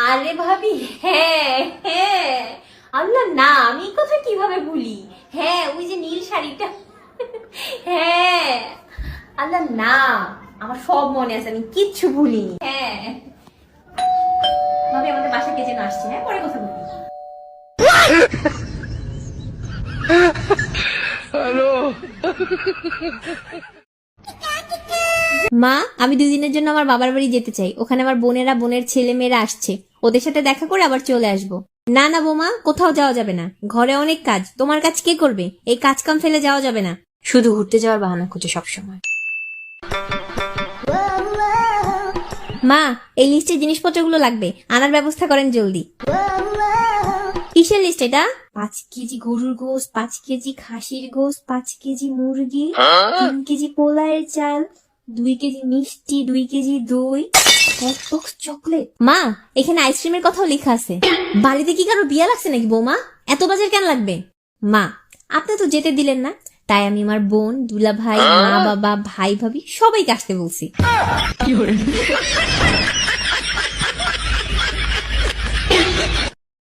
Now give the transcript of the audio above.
আরে ভাবি, হ্যাঁ হ্যাঁ, আল্লাহ না, আমি এই কথা কিভাবে ভুলি। হ্যাঁ, ওই যে নীল শাড়িটা। হ্যাঁ, আল্লাহ না, আমার সব মনে আছে, আমি কিচ্ছু ভুলিনি। হ্যাঁ ভাবি, আমাদের বাসা কে যেন আসছে, হ্যাঁ পরে কথা বলবো। মা, আমি 2 দিনের জন্য আমার বাবার বাড়ি যেতে চাই। ওখানে আমার বোনের ছেলে মেয়েরা আসছে, ওদের সাথে দেখা করে আবার চলে আসবো। না না বৌমা, কোথাও যাওয়া যাবে না, ঘরে অনেক কাজ। তোমার কাজ কে করবে? এই কাজ কাম ফেলে যাওয়া যাবে না। শুধু ঘুরতে যাওয়ার বাহানা খুঁজে সবসময়। মা, এই লিস্টে জিনিসপত্রগুলো লাগবে, আনার ব্যবস্থা করেন জলদি। কিসের লিস্ট এটা? 5 কেজি গরুর গোস্ত, 5 কেজি খাসির গোস্ত, 5 কেজি মুরগি, 3 কেজি পোলাওয়ের চাল, 2 কেজি মিষ্টি, 2 কেজি দই, 1 বক্স চকলেট। মা, এখানে আইসক্রিমের কথাও লেখা আছে। বাড়িতে কি কারো বিয়ে লাগছে নাকি বৌমা? এত বাজার কেন লাগবে? মা, আপনি তো যেতে দিলেন না, তাই আমি আমার বোন, দুলা ভাই, মা বাবা, ভাই ভাবি সবাইকে আসতে বলছি।